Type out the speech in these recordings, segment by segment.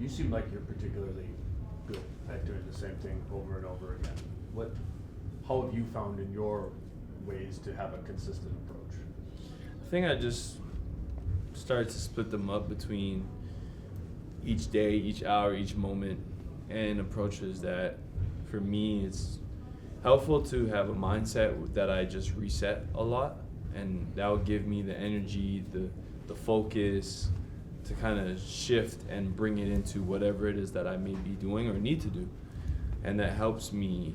You seem like you're particularly good at doing the same thing over and over again. How have you found in your ways to have a consistent approach? I think I just started to split them up between each day, each hour, each moment, and approaches that for me it's helpful to have a mindset that I just reset a lot, and that will give me the energy, the focus to kind of shift and bring it into whatever it is that I may be doing or need to do. And that helps me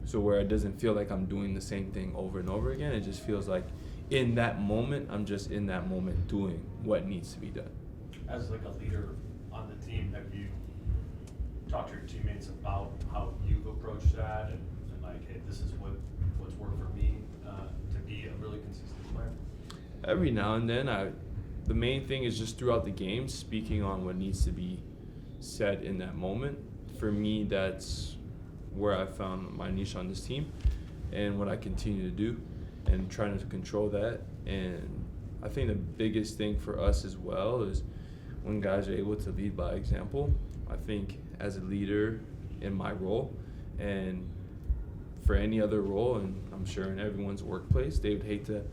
so where it doesn't feel like I'm doing the same thing over and over again. It just feels like in that moment, I'm just in that moment doing what needs to be done. As like a leader on the team, have you talked to your teammates about how you've approached that and like, hey, this is what's worked for me to be a really consistent player? Every now and then, the main thing is just throughout the game, speaking on what needs to be said in that moment. For me, that's where I found my niche on this team and what I continue to do and trying to control that. And I think the biggest thing for us as well is when guys are able to lead by example. I think as a leader in my role and for any other role, and I'm sure in everyone's workplace, they would hate to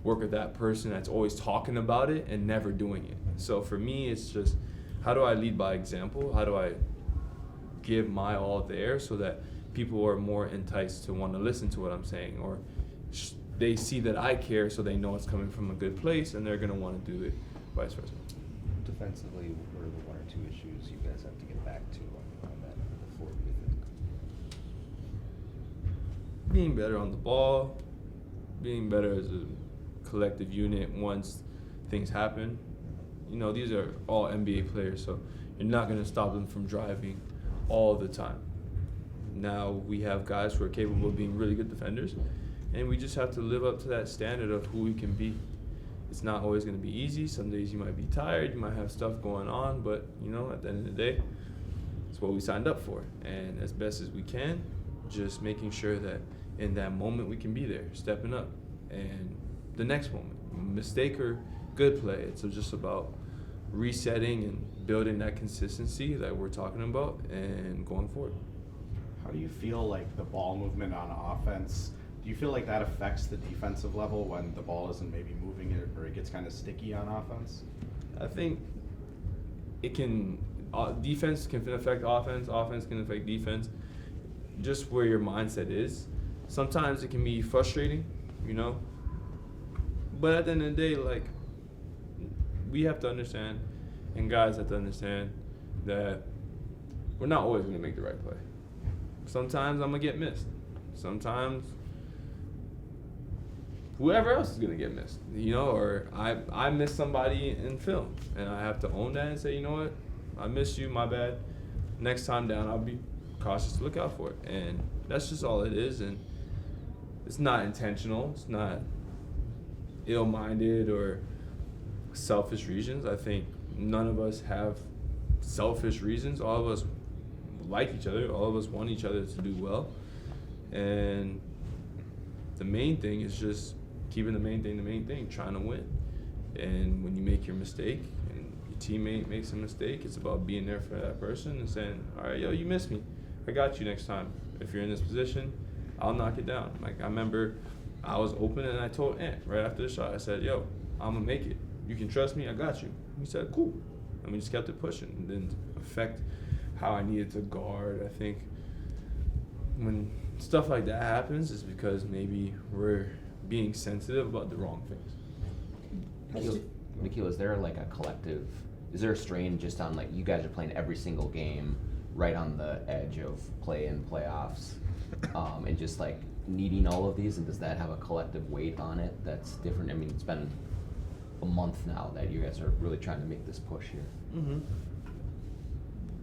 work with that person that's always talking about it and never doing it. So for me, it's just how do I lead by example? How do I give my all there so that people are more enticed to want to listen to what I'm saying, or they see that I care so they know it's coming from a good place and they're going to want to do it, vice versa. Defensively, what are the one or two issues you guys have to get back to on that end of the floor, do you think? Being better on the ball, being better as a collective unit once things happen. You know, these are all NBA players, so you're not going to stop them from driving all the time. Now we have guys who are capable of being really good defenders, and we just have to live up to that standard of who we can be. It's not always going to be easy. Some days you might be tired, you might have stuff going on, but you know, at the end of the day, it's what we signed up for. And as best as we can, just making sure that in that moment we can be there, stepping up. And the next moment, mistake or good play, it's just about resetting and building that consistency that we're talking about and going forward. How do you feel like the ball movement on offense, do you feel like that affects the defensive level when the ball isn't maybe moving it or it gets kind of sticky on offense? I think it can, defense can affect offense, offense can affect defense, just where your mindset is. Sometimes it can be frustrating, you know, but at the end of the day, like, we have to understand, and guys have to understand, that we're not always going to make the right play. Sometimes I'm going to get missed. Sometimes whoever else is going to get missed, you know, or I miss somebody in film, and I have to own that and say, you know what, I missed you, my bad. Next time down, I'll be cautious to look out for it. And that's just all it is, and it's not intentional. It's not ill-minded or selfish reasons. I think none of us have selfish reasons. All of us like each other. All of us want each other to do well. And the main thing is just keeping the main thing, trying to win. And when you make your mistake and your teammate makes a mistake, it's about being there for that person and saying, all right, yo, you missed me. I got you next time. If you're in this position, I'll knock it down. Like, I remember I was open and I told Ant right after the shot, I said, yo, I'm going to make it. You can trust me, I got you. He said, cool. And we just kept it pushing. And didn't affect how I needed to guard. I think when stuff like that happens, it's because maybe we're being sensitive about the wrong things. Nickeil, is there like a collective, is there a strain just on, like, you guys are playing every single game right on the edge of play-in, playoffs, and just like needing all of these, and does that have a collective weight on it that's different? I mean, it's been a month now that you guys are really trying to make this push here. Mm-hmm.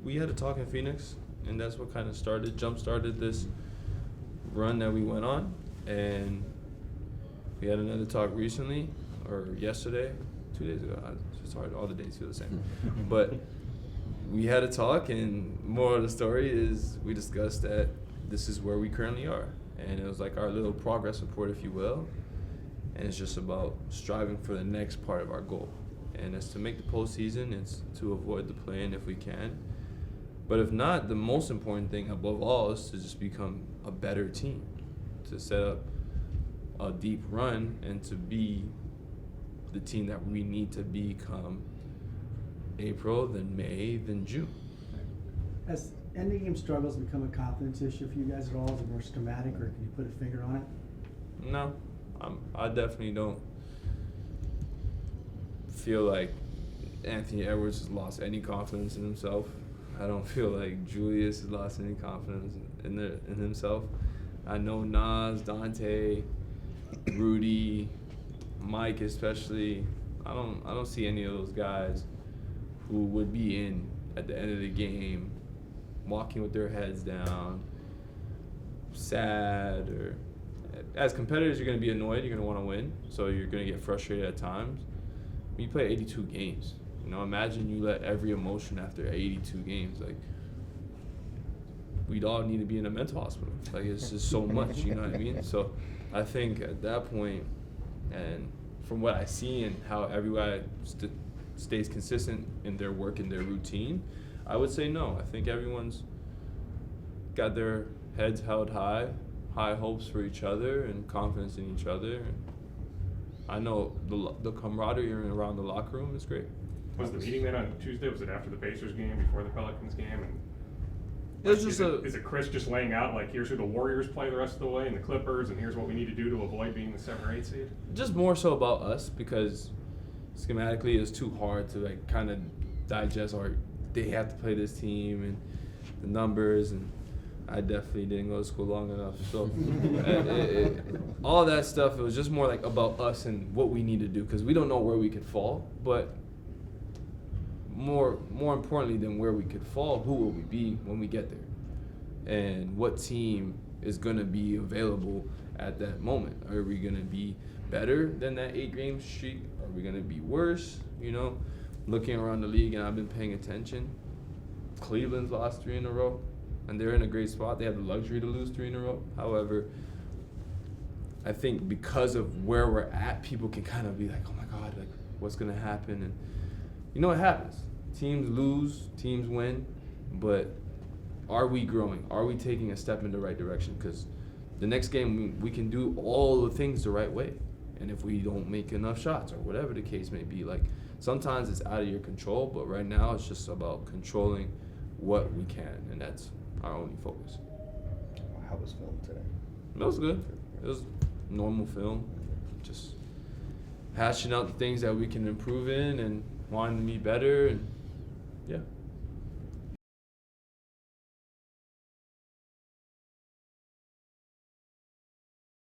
We had a talk in Phoenix, and that's what kind of jump-started this run that we went on. And we had another talk recently, or yesterday, 2 days ago. It's hard, all the days feel the same. But we had a talk, and more of the story is we discussed that this is where we currently are. And it was like our little progress report, if you will. And it's just about striving for the next part of our goal. and it's to make the postseason. It's to avoid the play-in if we can. But if not, the most important thing above all is to just become a better team, to set up a deep run and to be the team that we need to become April, then May, then June. Has ending game struggles become a confidence issue for you guys at all? Is it more schematic, or can you put a finger on it? No, I definitely don't feel like Anthony Edwards has lost any confidence in himself. I don't feel like Julius has lost any confidence in himself. I know Nas, Dante, Rudy, Mike especially. I don't see any of those guys who would be in at the end of the game walking with their heads down, sad, or as competitors you're going to be annoyed, you're going to want to win, so you're going to get frustrated at times. You play 82 games. You know, imagine you let every emotion after 82 games. Like, we'd all need to be in a mental hospital. Like, it's just so much, you know what I mean? So I think at that point, and from what I see and how everybody stays consistent in their work and their routine, I would say no. I think everyone's got their heads held high hopes for each other and confidence in each other. And I know the camaraderie around the locker room is great. Was the meeting then on Tuesday? Was it after the Pacers game, before the Pelicans game? And It was just is it Chris just laying out like, here's who the Warriors play the rest of the way and the Clippers, and here's what we need to do to avoid being the 7 or 8 seed? just more so about us, because schematically it's too hard to like kind of digest, or they have to play this team and the numbers, and I definitely didn't go to school long enough. So all that stuff, it was just more like about us and what we need to do, because we don't know where we could fall, but more importantly than where we could fall, who will we be when we get there, and what team is going to be available at that moment. Are we going to be better than that 8-game streak? Are we going to be worse? You know, looking around the league, and I've been paying attention, Cleveland's lost 3 in a row, and they're in a great spot. They have the luxury to lose 3 in a row. However, I think because of where we're at, people can kind of be like, oh my God, like, what's going to happen? And you know what happens. Teams lose, teams win, but are we growing? Are we taking a step in the right direction? Because the next game, we can do all the things the right way. And if we don't make enough shots, or whatever the case may be, like, sometimes it's out of your control, but right now it's just about controlling what we can, and that's our only focus. How was film today? It was good. It was normal film, just hashing out the things that we can improve in and wanting to be better, and yeah.